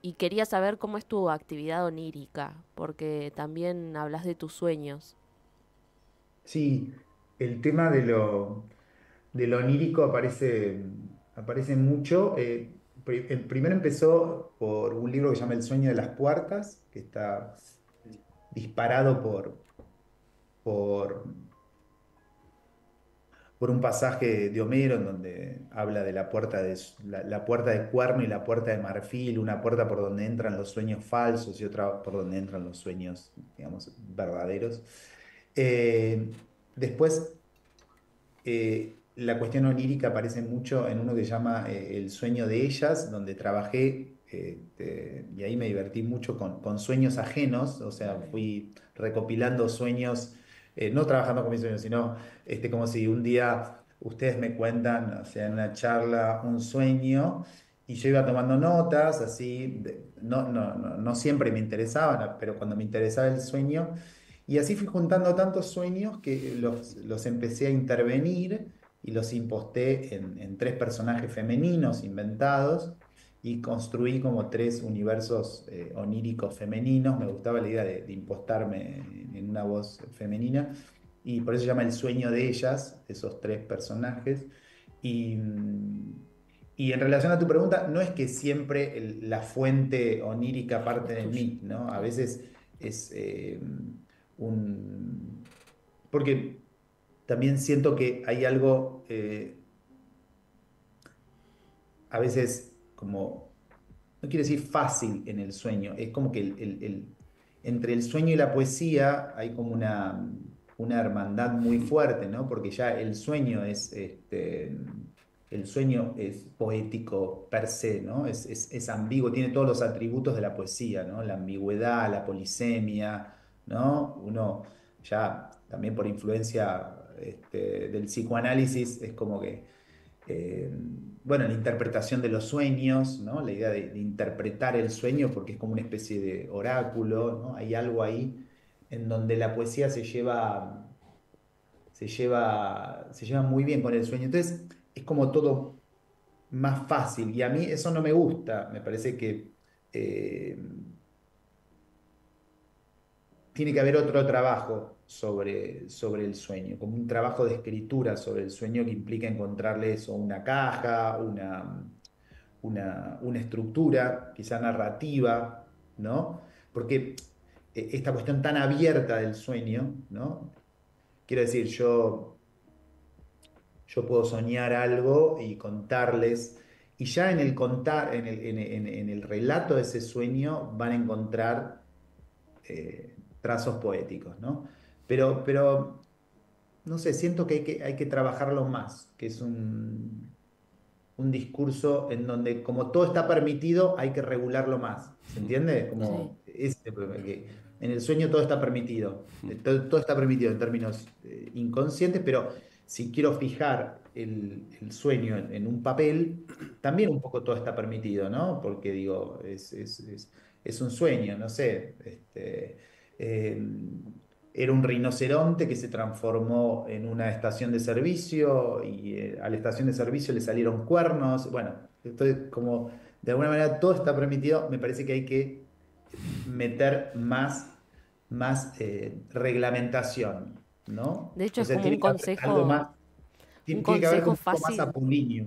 Y quería saber cómo es tu actividad onírica, porque también hablas de tus sueños. Sí, el tema de lo onírico aparece mucho. El primero empezó por un libro que se llama El sueño de las puertas, que está disparado por, por un pasaje de Homero en donde habla de la puerta de cuerno y la puerta de marfil, una puerta por donde entran los sueños falsos y otra por donde entran los sueños, digamos, verdaderos. Eh, Después, la cuestión onírica aparece mucho en uno que se llama El sueño de ellas, donde trabajé, y ahí me divertí mucho con sueños ajenos. O sea, fui recopilando sueños, no trabajando con mis sueños, sino como si un día ustedes me cuentan, o sea, en una charla, un sueño, y yo iba tomando notas, así, no siempre me interesaban, pero cuando me interesaba el sueño, y así fui juntando tantos sueños que los empecé a intervenir y los imposté en tres personajes femeninos inventados. y construí como 3 universos oníricos femeninos. Me gustaba la idea de impostarme en una voz femenina y por eso se llama El sueño de ellas, esos 3 personajes. Y, y en relación a tu pregunta, no es que siempre la fuente onírica parte de mí, ¿no? A veces es un... Porque también siento que hay algo, a veces como, no quiero decir fácil en el sueño, es como que entre el sueño y la poesía hay como una hermandad muy fuerte, ¿no? Porque ya el sueño el sueño es poético per se, ¿no? Es ambiguo, tiene todos los atributos de la poesía, ¿no? La ambigüedad, la polisemia, ¿no? Uno ya también por influencia del psicoanálisis es como que eh, bueno, la interpretación de los sueños, ¿no? La idea de interpretar el sueño porque es como una especie de oráculo, ¿no? Hay algo ahí en donde la poesía se lleva muy bien con el sueño. Entonces, es como todo más fácil y a mí eso no me gusta, me parece que eh, tiene que haber otro trabajo sobre el sueño, como un trabajo de escritura sobre el sueño que implica encontrarle eso, una caja, una estructura, quizá narrativa, ¿no? Porque esta cuestión tan abierta del sueño, ¿no? Quiero decir, yo puedo soñar algo y contarles, y ya en el contar, en el relato de ese sueño van a encontrar trazos poéticos, ¿no? Pero, no sé, siento que hay que trabajarlo más, que es un discurso en donde como todo está permitido, hay que regularlo más. ¿Se entiende? Como que en el sueño todo está permitido. Todo está permitido en términos inconscientes, pero si quiero fijar el sueño en un papel, también un poco todo está permitido, ¿no? Porque digo, es un sueño, no sé. Eh, Era un rinoceronte que se transformó en una estación de servicio y a la estación de servicio le salieron cuernos. Bueno, estoy como, de alguna manera todo está permitido. Me parece que hay que meter más reglamentación, ¿no? De hecho, O es sea, como tiene que haber algo más, un tiene que haber consejo como algo más fácil.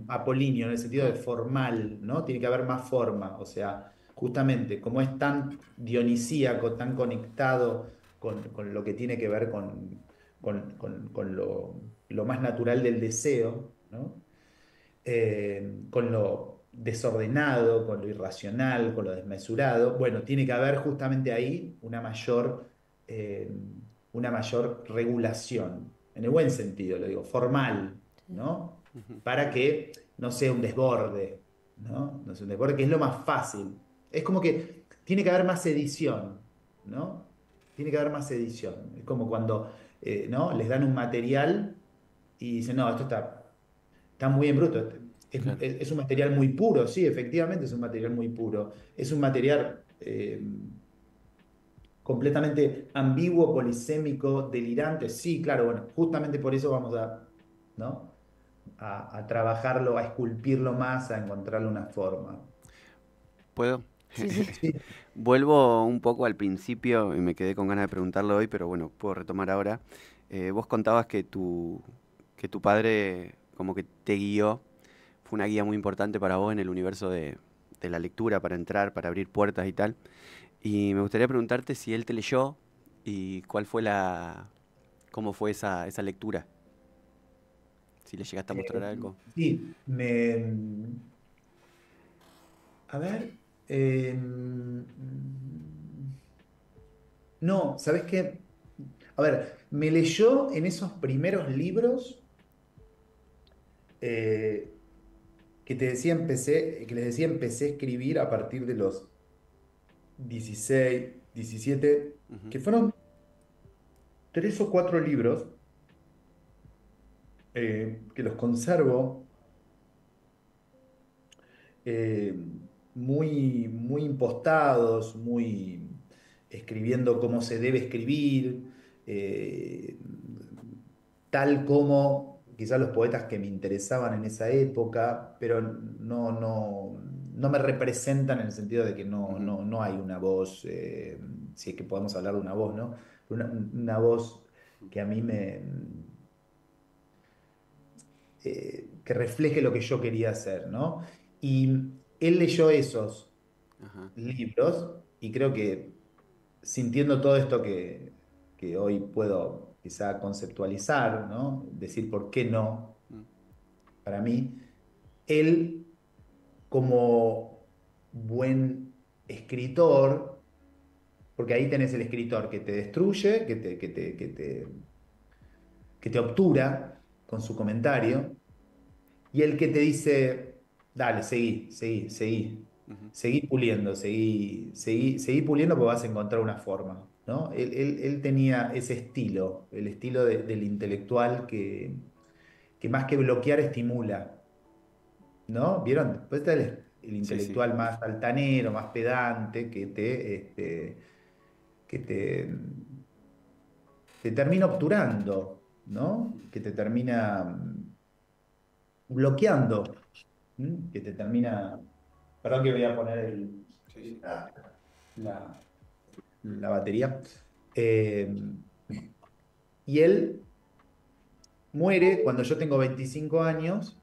apolíneo en el sentido de formal, ¿no? Tiene que haber más forma. O sea, justamente, como es tan dionisíaco, tan conectado con lo que tiene que ver con lo más natural del deseo, ¿no? Con lo desordenado, con lo irracional, con lo desmesurado. Bueno, tiene que haber justamente ahí eh, una mayor regulación, en el buen sentido, lo digo, formal, ¿no? Para que no sea un desborde, ¿no? No sea un desborde, que es lo más fácil. Es como que tiene que haber más edición, ¿no? Tiene que haber más edición. Es como cuando, ¿no? Les dan un material y dicen, no, esto está muy en bruto. Claro. Es un material muy puro, sí, efectivamente es un material muy puro. Es un material completamente ambiguo, polisémico, delirante. Sí, claro, bueno, justamente por eso vamos ¿no? A trabajarlo, a esculpirlo más, a encontrarle una forma. ¿Puedo? Sí, sí. Sí, Vuelvo un poco al principio y me quedé con ganas de preguntarlo hoy, pero bueno, puedo retomar ahora. Vos contabas que tu padre como que te guió, fue una guía muy importante para vos en el universo de la lectura, para entrar, para abrir puertas y tal. Y me gustaría preguntarte si él te leyó y cuál fue cómo fue esa lectura, si le llegaste a mostrar algo. sí, a ver, no, ¿sabes qué? A ver, me leyó en esos primeros libros eh, que les decía empecé a escribir a partir de los 16 17 Ujú. que fueron 3 o 4 libros que los conservo eh, muy impostados, muy escribiendo cómo se debe escribir, eh, tal como quizás los poetas que me interesaban en esa época, pero no me representan en el sentido de que no hay una voz, si es que podemos hablar de una voz, ¿no? Una voz que a mí que refleje lo que yo quería hacer, ¿no? Y él leyó esos Ajá. libros y creo que sintiendo todo esto que hoy puedo quizá conceptualizar, ¿no? Decir por qué no, Mm. para mí, él como buen escritor, porque ahí tenés el escritor que te destruye, que te obtura con su comentario, y el que te dice, dale, seguí, Ujú. seguí puliendo, seguí puliendo porque vas a encontrar una forma, ¿no? Él tenía ese estilo, el estilo del intelectual que más que bloquear estimula, ¿no? ¿Vieron? Después está el Sí, sí. intelectual más altanero, más pedante, que te termina obturando, ¿no? Que te termina bloqueando, que te termina. Perdón que voy a poner Sí, sí. la, la batería. Eh, y él muere cuando yo tengo 25 años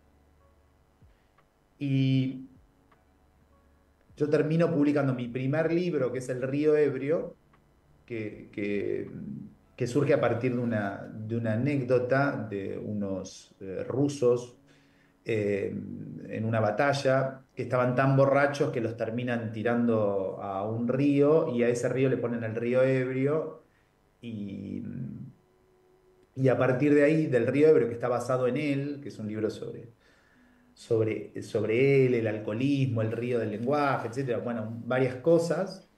y yo termino publicando mi primer libro, que es El Río Ebrio, que, que, que surge a partir de una anécdota de unos rusos en una batalla, que estaban tan borrachos que los terminan tirando a un río y a ese río le ponen el río Ebrio y a partir de ahí, del río Ebrio, que está basado en él, que es un libro sobre él, el alcoholismo, el río del lenguaje, etcétera, bueno, varias cosas.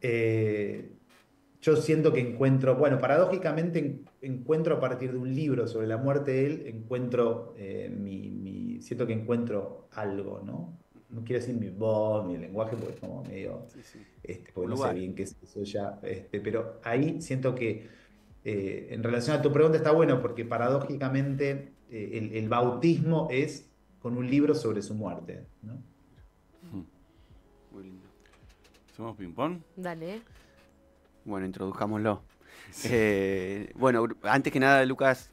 eh, yo siento que encuentro, bueno, paradójicamente encuentro a partir de un libro sobre la muerte de él, siento que encuentro algo, ¿no? No quiero decir mi voz, mi lenguaje, porque es como medio, Sí, sí. porque Un no sé lugar. bien qué es eso ya, pero ahí siento que en relación a tu pregunta está bueno, porque paradójicamente el bautismo es con un libro sobre su muerte, ¿no? Muy lindo. ¿Hacemos ping-pong? Dale. Bueno, introduzcámoslo. Bueno, antes que nada, Lucas,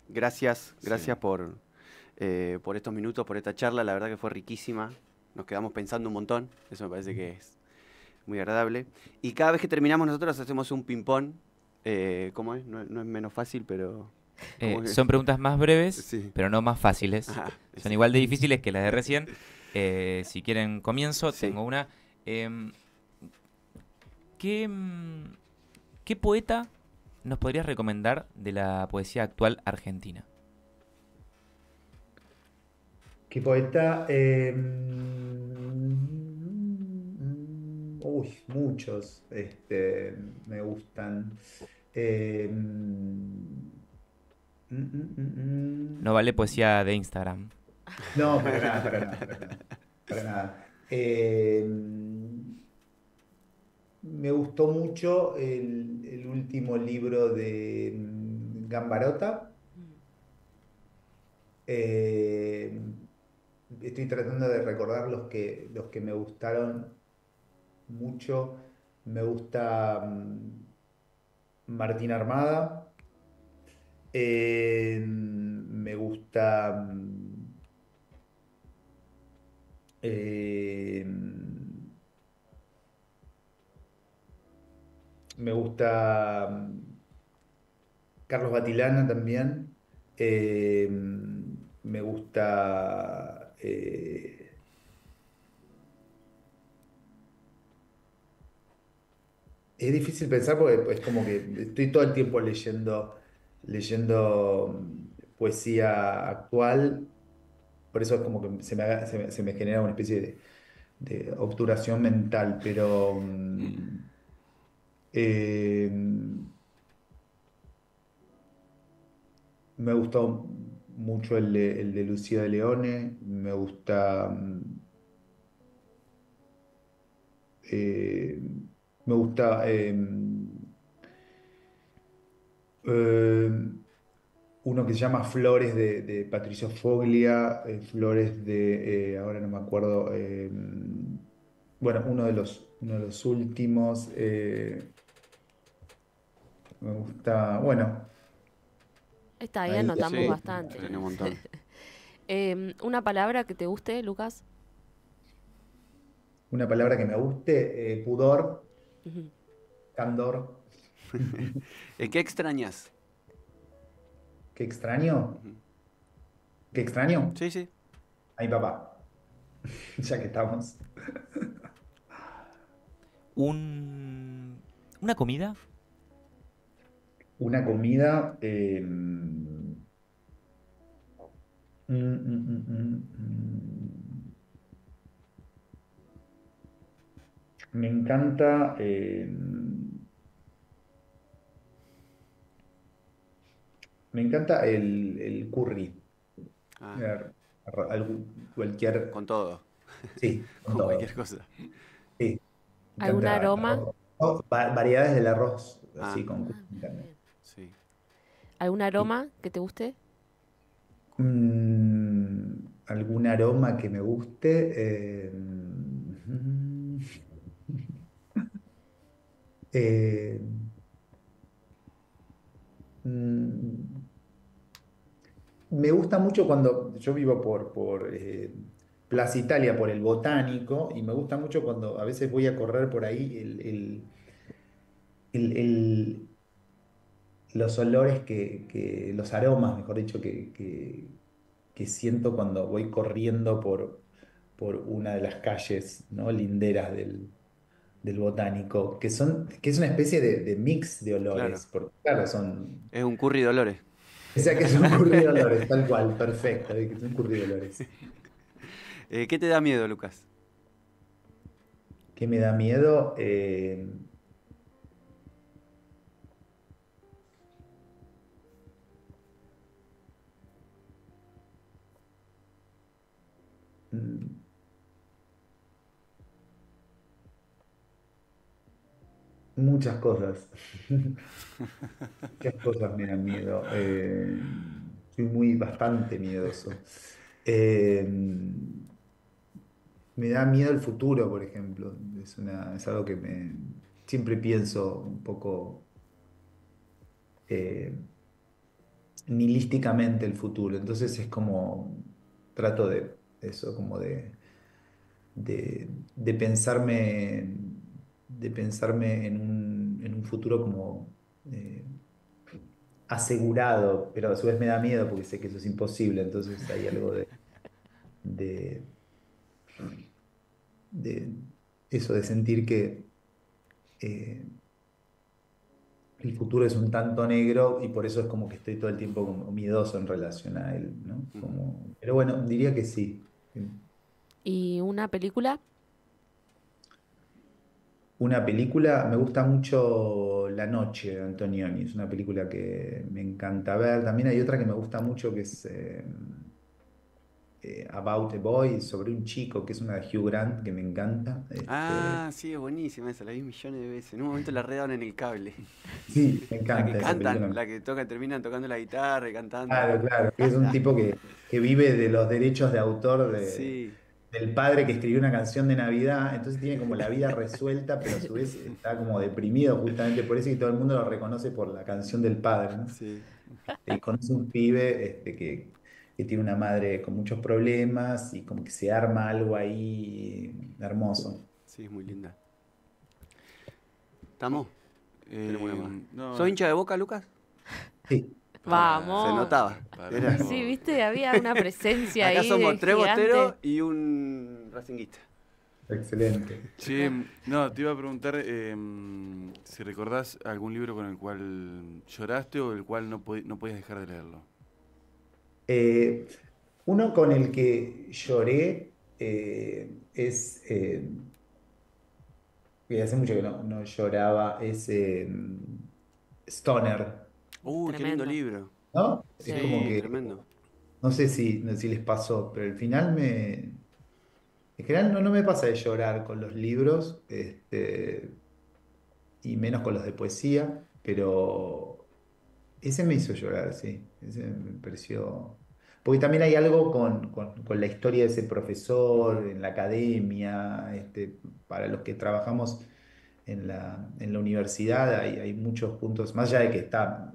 gracias Sí. por estos minutos, por esta charla. La verdad que fue riquísima. Nos quedamos pensando un montón. Eso me parece que es muy agradable. Y cada vez que terminamos nosotros hacemos un ping-pong. ¿Cómo es? No es menos fácil, pero... ¿Cómo Son es? preguntas más breves, Sí. pero no más fáciles. Ajá, Son sí. igual de difíciles que las de recién. Si quieren, comienzo. Sí. Tengo una. Em, ¿qué, qué poeta nos podrías recomendar de la poesía actual argentina? ¿Qué poeta? Uy, muchos me gustan. Eh, No vale poesía de Instagram. no, para nada, para nada, para nada, para nada. Me gustó mucho el último libro de Gambarota. Eh, Estoy tratando de recordar los que me gustaron mucho. Me gusta Martín Armada. Me gusta. Eh, Me gusta Carlos Batilana también. Me gusta. Es difícil pensar porque es como que estoy todo el tiempo leyendo poesía actual, por eso es como que se me genera una especie de obturación mental, pero eh, me gustó mucho el de Lucía de Leone, eh, me gusta eh, uno que se llama Flores de Patricio Foglia, Flores ahora no me acuerdo, bueno, uno de los últimos, me gusta, bueno, Está ahí, ahí anotamos Sí, bastante. tiene un montón. ¿Una palabra que te guste, Lucas? una palabra que me guste, pudor, Ujú. candor, ¿Qué extrañas? ¿qué extraño? Ujú. ¿Qué extraño? Sí, sí. A mi papá, ya que estamos. ¿Una comida? Una comida, me encanta, el curry. Ah, Cualquier, con todo, sí, con con cualquier todo. cosa. Sí, me ¿Algún encanta el aroma? arroz. Oh, variedades del arroz, Ah, así con curry, Ah, me encanta. bien. sí. ¿Algún aroma que te guste? ¿Algún aroma que me guste? eh, mm, Me gusta mucho cuando yo vivo por Plaza Italia, por el Botánico, y me gusta mucho cuando a veces voy a correr por ahí el- el- los olores los aromas, mejor dicho, que siento cuando voy corriendo por una de las calles, ¿no? linderas del Botánico, que es una especie de mix de Claro. olores, porque claro, son. Es un curry Dolores. O sea que son curridolores, tal cual, perfecto, que son curridolores. ¿Qué te da miedo, Lucas? ¿Qué me da miedo? Mm, Muchas cosas. Muchas cosas me dan miedo. Soy bastante miedoso. Eh, Me da miedo el futuro, por ejemplo. Es algo que siempre pienso un poco eh, nihilísticamente el futuro. Entonces es como, trato de eso, como de pensarme en un futuro como asegurado, pero a su vez me da miedo porque sé que eso es imposible, entonces hay algo de, de eso, de sentir que eh, el futuro es un tanto negro y por eso es como que estoy todo el tiempo como miedoso en relación a él, ¿no? Ujú. Pero bueno, diría que sí. ¿Y una película? Una película, me gusta mucho La Noche de Antonioni, es una película que me encanta ver. También hay otra que me gusta mucho que es About a Boy, sobre un chico, que es una de Hugh Grant, que me encanta. Ah, sí, es buenísima esa, la vi millones de veces. En un momento la redaban en el cable. Sí, me La que encanta esa cantan, película. la que tocan, terminan tocando la guitarra y cantando. Claro, claro, que es un tipo que vive de los derechos de autor Sí, del padre que escribió una canción de Navidad, entonces tiene como la vida resuelta, pero a su vez está como deprimido justamente por eso y todo el mundo lo reconoce por la canción del padre, ¿no? sí. Y conoce un pibe que tiene una madre con muchos problemas y como que se arma algo ahí hermoso. Sí, es muy linda. ¿Estamos? Tenemos una más. No, ¿Sos hincha de Boca, Lucas? Sí, Vamos. Se notaba. para Era- un poco. Sí, viste, había una presencia Acá ahí somos de tres gigante. bosteros y un racinguista. excelente. Che, no, te iba a preguntar si recordás algún libro con el cual lloraste o el cual no podías dejar de leerlo. Eh, Uno con el que lloré que hace mucho que no lloraba, es Stoner, Uy, qué lindo Tremendo. libro. ¿no? Es como Sí, Sí. que, tremendo. no sé si les pasó, pero al final en general no me pasa de llorar con los libros, y menos con los de poesía, pero Ese me hizo llorar, sí. Ese me pareció. Porque también hay algo con la historia de ese profesor en la academia, para los que trabajamos en la universidad, hay muchos puntos, más allá de que está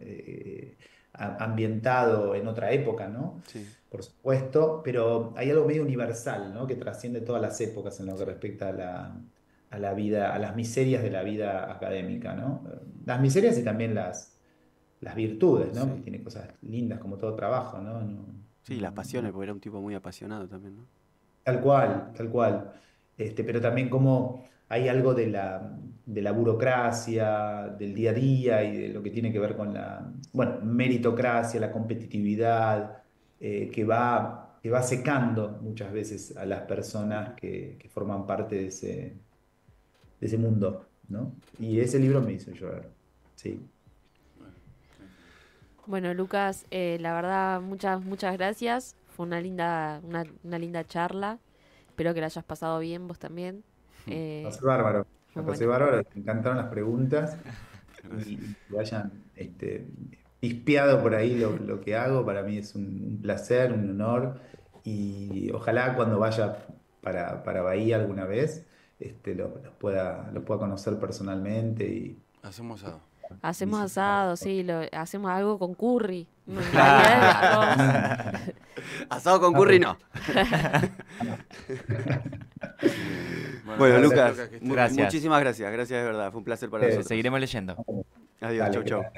ambientado en otra época, ¿no? Sí, Por supuesto, pero hay algo medio universal, ¿no? Que trasciende todas las épocas en lo que respecta a la vida, a las miserias de la vida académica, ¿no? Las miserias y también las virtudes, ¿no? Que sí. tiene cosas lindas como todo trabajo, ¿no? Sí, las pasiones, porque era un tipo muy apasionado también, ¿no? Tal cual, tal cual. Pero también como hay algo de la burocracia, del día a día y de lo que tiene que ver con la, bueno, meritocracia, la competitividad, que va secando muchas veces a las personas que forman parte de ese mundo, ¿no? Y ese libro me hizo llorar, sí. Bueno, Lucas, la verdad, muchas gracias. Fue una linda charla. Espero que la hayas pasado bien vos también. Pasé bárbaro, la pasé Bueno, bárbaro, me encantaron las preguntas. Gracias. y que hayan pispeado por ahí lo que hago, para mí es un placer, un honor, y ojalá cuando vaya para Bahía alguna vez, los pueda conocer personalmente y Hacemos asado. hacemos visitar. asado, sí, hacemos algo con curry. En realidad es Claro. arroz. Asado con curry no. Bueno, gracias, Lucas, Lucas, que estés mu- Gracias. muchísimas gracias. Gracias de verdad. Fue un placer para Sí. nosotros. Seguiremos leyendo. Adiós, Dale, chau, que chau. tengas